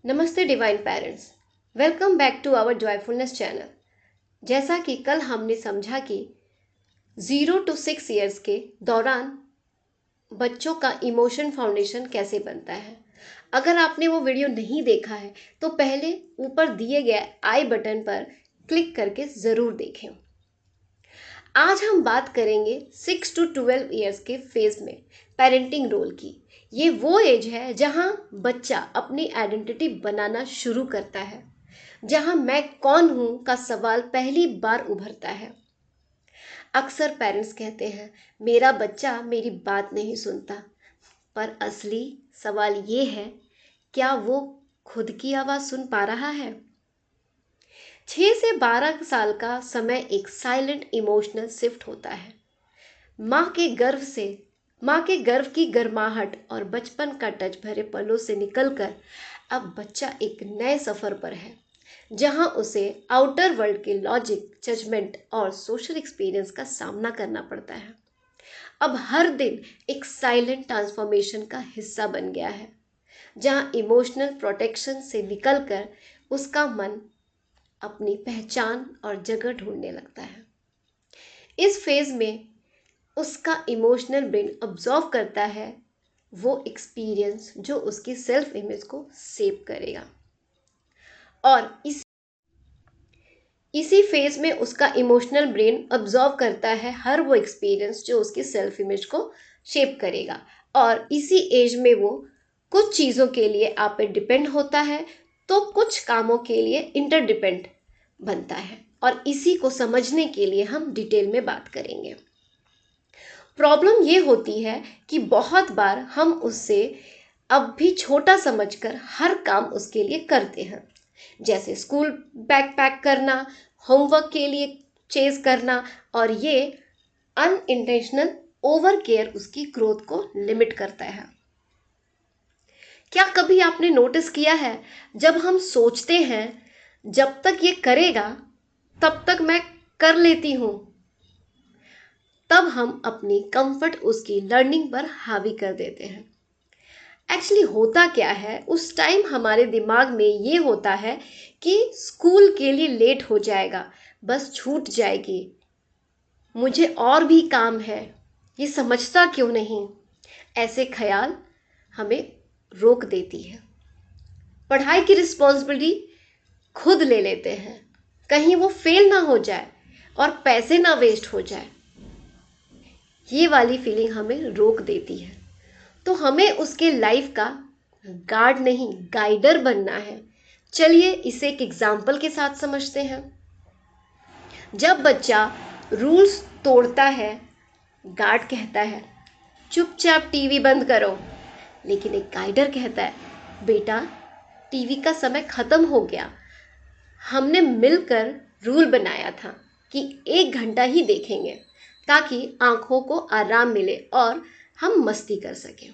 नमस्ते divine parents. Welcome back to our joyfulness channel. जैसा कि कल हमने समझा कि 0 to 6 ईयर्स के दौरान बच्चों का इमोशन फाउंडेशन कैसे बनता है। अगर आपने वो वीडियो नहीं देखा है तो पहले ऊपर दिए गए आई बटन पर क्लिक करके ज़रूर देखें। आज हम बात करेंगे 6 to 12 ईयर्स के फेज में पेरेंटिंग रोल की। ये वो एज है जहां बच्चा अपनी आइडेंटिटी बनाना शुरू करता है, जहां मैं कौन हूं का सवाल पहली बार उभरता है। अक्सर पेरेंट्स कहते हैं मेरा बच्चा मेरी बात नहीं सुनता, पर असली सवाल ये है, क्या वो खुद की आवाज़ सुन पा रहा है। 6 से 12 साल का समय एक साइलेंट इमोशनल शिफ्ट होता है। माँ के गर्भ की गर्माहट और बचपन का टच भरे पलों से निकलकर अब बच्चा एक नए सफ़र पर है, जहां उसे आउटर वर्ल्ड के लॉजिक, जजमेंट और सोशल एक्सपीरियंस का सामना करना पड़ता है। अब हर दिन एक साइलेंट ट्रांसफॉर्मेशन का हिस्सा बन गया है, जहां इमोशनल प्रोटेक्शन से निकलकर उसका मन अपनी पहचान और जगह ढूंढने लगता है। इस फेज में उसका इमोशनल ब्रेन ऑब्जर्व करता है वो एक्सपीरियंस जो उसकी सेल्फ इमेज को शेप करेगा, और इसी फेज में उसका इमोशनल ब्रेन ऑब्जर्व करता है हर वो एक्सपीरियंस जो उसकी सेल्फ इमेज को शेप करेगा। और इसी एज में वो कुछ चीज़ों के लिए आप पे डिपेंड होता है तो कुछ कामों के लिए इंटरडिपेंड बनता है, और इसी को समझने के लिए हम डिटेल में बात करेंगे। प्रॉब्लम ये होती है कि बहुत बार हम उससे अब भी छोटा समझकर हर काम उसके लिए करते हैं, जैसे स्कूल बैग पैक करना, होमवर्क के लिए चेज करना, और ये अनइंटेंशनल ओवर केयर उसकी ग्रोथ को लिमिट करता है। क्या कभी आपने नोटिस किया है, जब हम सोचते हैं जब तक ये करेगा तब तक मैं कर लेती हूँ, तब हम अपनी कंफर्ट उसकी लर्निंग पर हावी कर देते हैं। एक्चुअली होता क्या है, उस टाइम हमारे दिमाग में ये होता है कि स्कूल के लिए लेट हो जाएगा, बस छूट जाएगी, मुझे और भी काम है, ये समझता क्यों नहीं। ऐसे ख्याल हमें रोक देती है। पढ़ाई की रिस्पॉन्सिबिलिटी खुद ले लेते हैं, कहीं वो फेल ना हो जाए और पैसे ना वेस्ट हो जाए, ये वाली फीलिंग हमें रोक देती है। तो हमें उसके लाइफ का गार्ड नहीं, गाइडर बनना है। चलिए इसे एक एग्जाम्पल के साथ समझते हैं। जब बच्चा रूल्स तोड़ता है, गार्ड कहता है चुपचाप टीवी बंद करो, लेकिन एक गाइडर कहता है बेटा टीवी का समय खत्म हो गया, हमने मिलकर रूल बनाया था कि 1 घंटा ही देखेंगे ताकि आंखों को आराम मिले और हम मस्ती कर सकें,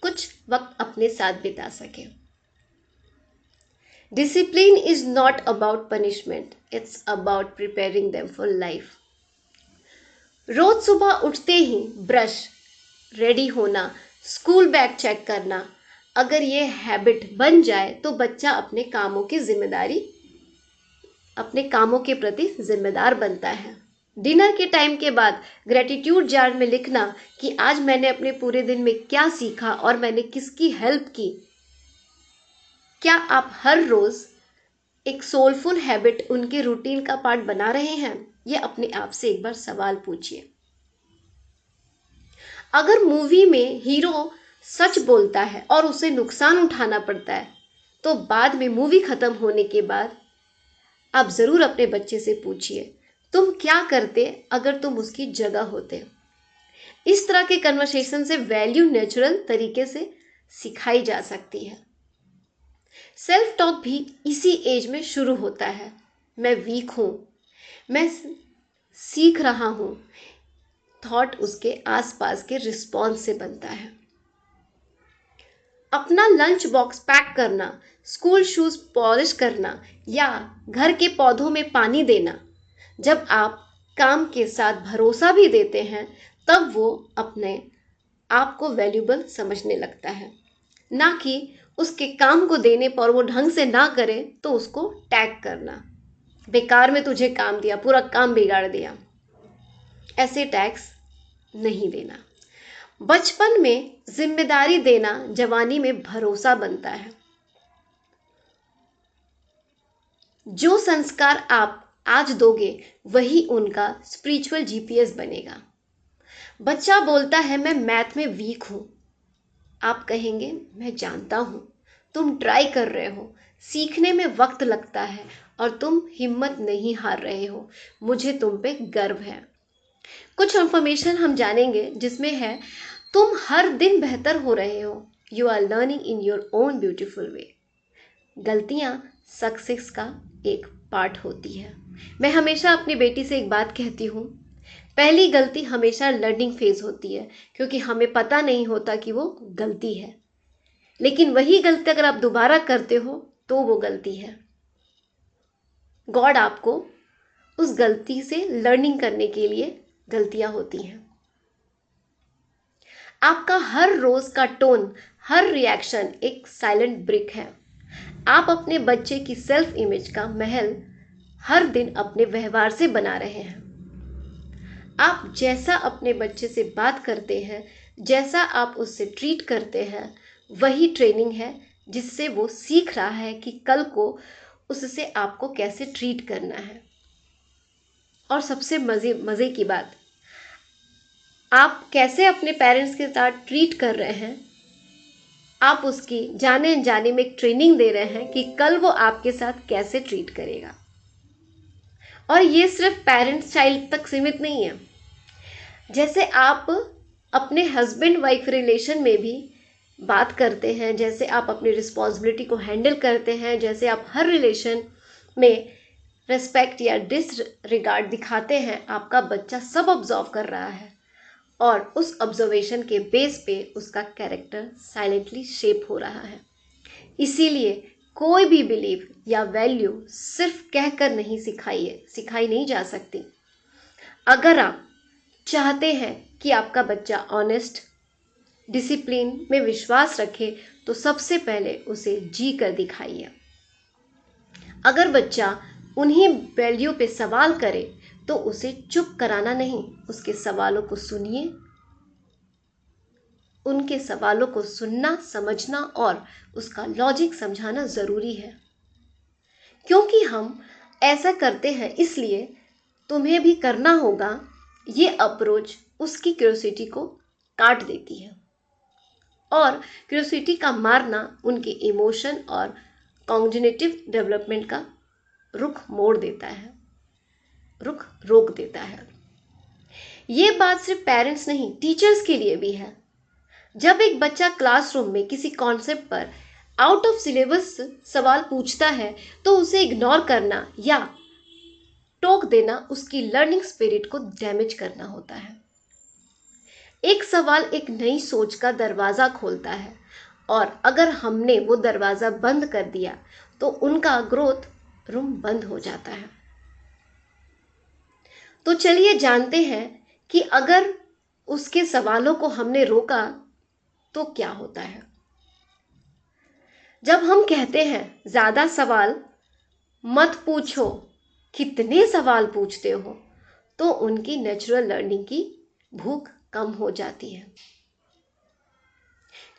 कुछ वक्त अपने साथ बिता सकें। Discipline is not about punishment, it's about preparing them for life. रोज सुबह उठते ही ब्रश, रेडी होना, स्कूल बैग चेक करना, अगर ये हैबिट बन जाए तो बच्चा अपने कामों के प्रति जिम्मेदार बनता है। डिनर के टाइम के बाद ग्रेटिट्यूड जार में लिखना कि आज मैंने अपने पूरे दिन में क्या सीखा और मैंने किसकी हेल्प की। क्या आप हर रोज एक सोलफुल हैबिट उनके रूटीन का पार्ट बना रहे हैं? ये अपने आप से एक बार सवाल पूछिए। अगर मूवी में हीरो सच बोलता है और उसे नुकसान उठाना पड़ता है, तो बाद में मूवी खत्म होने के बाद आप जरूर अपने बच्चे से पूछिए तुम क्या करते अगर तुम उसकी जगह होते। इस तरह के कन्वर्सेशन से वैल्यू नेचुरल तरीके से सिखाई जा सकती है। सेल्फ टॉक भी इसी एज में शुरू होता है। मैं वीक हूं, मैं सीख रहा हूं, थॉट उसके आसपास के रिस्पॉन्स से बनता है। अपना लंच बॉक्स पैक करना, स्कूल शूज पॉलिश करना या घर के पौधों में पानी देना, जब आप काम के साथ भरोसा भी देते हैं तब वो अपने आप को वैल्यूबल समझने लगता है। ना कि उसके काम को देने पर वो ढंग से ना करे तो उसको टैग करना, बेकार में तुझे काम दिया, पूरा काम बिगाड़ दिया। ऐसे टैग्स नहीं देना। बचपन में जिम्मेदारी देना जवानी में भरोसा बनता है। जो संस्कार आप आज दोगे वही उनका स्पिरिचुअल जीपीएस बनेगा। बच्चा बोलता है मैं मैथ में वीक हूं, आप कहेंगे मैं जानता हूं, तुम ट्राई कर रहे हो, सीखने में वक्त लगता है और तुम हिम्मत नहीं हार रहे हो, मुझे तुम पे गर्व है। कुछ इंफॉर्मेशन हम जानेंगे जिसमें है तुम हर दिन बेहतर हो रहे हो, you are learning in your own beautiful way. गलतियां सक्सेस का एक पार्ट होती है। मैं हमेशा अपनी बेटी से एक बात कहती हूँ, पहली गलती हमेशा लर्निंग फेज होती है, क्योंकि हमें पता नहीं होता कि वो गलती है, लेकिन वही गलती अगर आप दोबारा करते हो तो वो गलती है। गॉड आपको उस गलती से लर्निंग करने के लिए गलतियां होती हैं। आपका हर रोज का टोन, हर रिएक्शन एक साइलेंट ब्रिक है। आप अपने बच्चे की सेल्फ इमेज का महल हर दिन अपने व्यवहार से बना रहे हैं। आप जैसा अपने बच्चे से बात करते हैं, जैसा आप उससे ट्रीट करते हैं, वही ट्रेनिंग है जिससे वो सीख रहा है कि कल को उससे आपको कैसे ट्रीट करना है। और सबसे मज़े की बात, आप कैसे अपने पेरेंट्स के साथ ट्रीट कर रहे हैं, आप उसकी जाने अनजाने में एक ट्रेनिंग दे रहे हैं कि कल वो आपके साथ कैसे ट्रीट करेगा। और ये सिर्फ पेरेंट्स चाइल्ड तक सीमित नहीं है। जैसे आप अपने हस्बैंड वाइफ रिलेशन में भी बात करते हैं, जैसे आप अपनी रिस्पॉन्सिबिलिटी को हैंडल करते हैं, जैसे आप हर रिलेशन में रेस्पेक्ट या डिसरिगार्ड दिखाते हैं, आपका बच्चा सब ऑब्जर्व कर रहा है और उस ऑब्जर्वेशन के बेस पे उसका कैरेक्टर साइलेंटली शेप हो रहा है। इसीलिए कोई भी बिलीव या वैल्यू सिर्फ कहकर नहीं सिखाई नहीं जा सकती। अगर आप चाहते हैं कि आपका बच्चा ऑनेस्ट, डिसिप्लिन में विश्वास रखे, तो सबसे पहले उसे जी कर दिखाइए। अगर बच्चा उन्हीं वैल्यू पे सवाल करे तो उसे चुप कराना नहीं, उसके सवालों को सुनिए। उनके सवालों को सुनना, समझना और उसका लॉजिक समझाना ज़रूरी है। क्योंकि हम ऐसा करते हैं इसलिए तुम्हें भी करना होगा। ये अप्रोच उसकी क्यूरियोसिटी को काट देती है और क्यूरियोसिटी का मारना उनके इमोशन और कॉग्निटिव डेवलपमेंट का रुख रोक देता है। ये बात सिर्फ पेरेंट्स नहीं, टीचर्स के लिए भी है। जब एक बच्चा क्लासरूम में किसी कॉन्सेप्ट पर आउट ऑफ सिलेबस सवाल पूछता है तो उसे इग्नोर करना या टोक देना उसकी लर्निंग स्पिरिट को डैमेज करना होता है। एक सवाल एक नई सोच का दरवाज़ा खोलता है और अगर हमने वो दरवाज़ा बंद कर दिया तो उनका ग्रोथ रूम बंद हो जाता है। तो चलिए जानते हैं कि अगर उसके सवालों को हमने रोका तो क्या होता है। जब हम कहते हैं ज़्यादा सवाल मत पूछो, कितने सवाल पूछते हो, तो उनकी नेचुरल लर्निंग की भूख कम हो जाती है।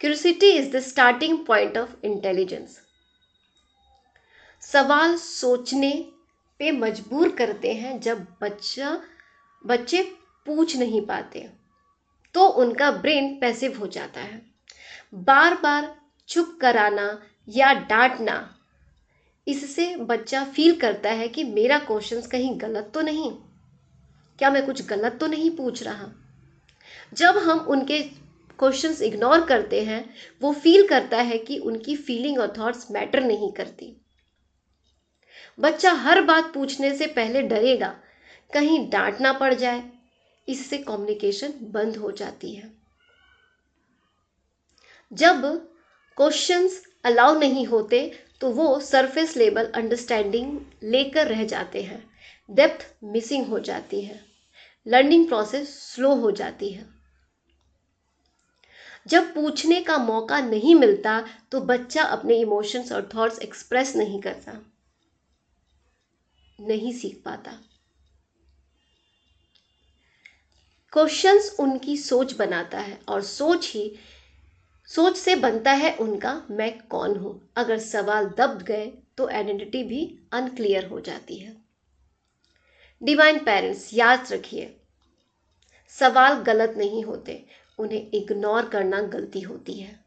Curiosity is the starting point of intelligence. सवाल सोचने पे मजबूर करते हैं। जब बच्चे पूछ नहीं पाते तो उनका ब्रेन पैसिव हो जाता है। बार बार चुप कराना या डांटना, इससे बच्चा फील करता है कि मेरा क्वेश्चंस कहीं गलत तो नहीं, क्या मैं कुछ गलत तो नहीं पूछ रहा। जब हम उनके क्वेश्चंस इग्नोर करते हैं, वो फील करता है कि उनकी फीलिंग और थॉट्स मैटर नहीं करती। बच्चा हर बात पूछने से पहले डरेगा कहीं डांट ना पड़ जाए, इससे कम्युनिकेशन बंद हो जाती है। जब क्वेश्चंस अलाउ नहीं होते तो वो सरफेस लेवल अंडरस्टैंडिंग लेकर रह जाते हैं, डेप्थ मिसिंग हो जाती है, लर्निंग प्रोसेस स्लो हो जाती है। जब पूछने का मौका नहीं मिलता तो बच्चा अपने इमोशंस और थॉट्स एक्सप्रेस नहीं करता, नहीं सीख पाता। क्वेश्चंस उनकी सोच बनाता है और सोच से बनता है उनका मैं कौन हूं। अगर सवाल दब गए तो आइडेंटिटी भी अनक्लियर हो जाती है। डिवाइन पेरेंट्स, याद रखिए, सवाल गलत नहीं होते, उन्हें इग्नोर करना गलती होती है।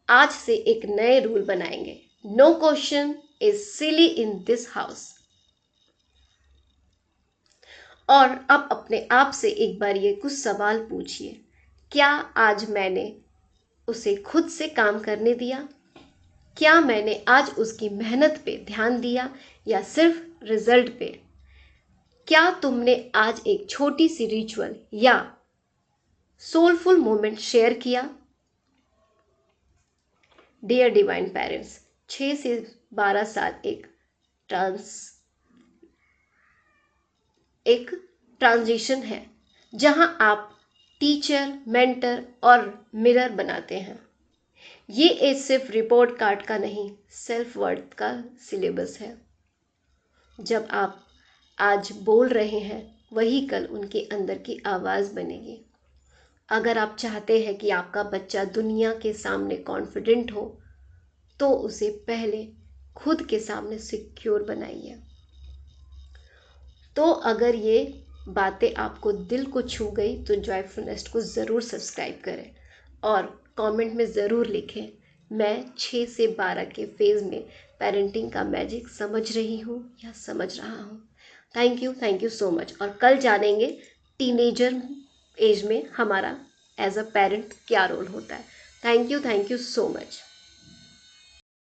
आज से एक नए रूल बनाएंगे, no question is silly in this house. और अब अपने आप से एक बार ये कुछ सवाल पूछिए, क्या आज मैंने उसे खुद से काम करने दिया? क्या मैंने आज उसकी मेहनत पे ध्यान दिया या सिर्फ रिजल्ट पे? क्या तुमने आज एक छोटी सी रिचुअल या सोलफुल मोमेंट शेयर किया? डियर डिवाइन पेरेंट्स, 6 से 12 साल एक ट्रांजिशन है जहां आप टीचर, मेंटर और मिरर बनाते हैं। ये एज सिर्फ रिपोर्ट कार्ड का नहीं, सेल्फ वर्थ का सिलेबस है। जब आप आज बोल रहे हैं वही कल उनके अंदर की आवाज़ बनेगी। अगर आप चाहते हैं कि आपका बच्चा दुनिया के सामने कॉन्फिडेंट हो तो उसे पहले खुद के सामने सिक्योर बनाइए। तो अगर ये बातें आपको दिल को छू गई तो जॉयफुल नेस्ट को ज़रूर सब्सक्राइब करें और कमेंट में ज़रूर लिखें, मैं 6 से 12 के फेज़ में पेरेंटिंग का मैजिक समझ रही हूँ या समझ रहा हूँ। Thank you so much. और कल जानेंगे टीनेजर एज में हमारा एज अ पेरेंट क्या रोल होता है। Thank you so much.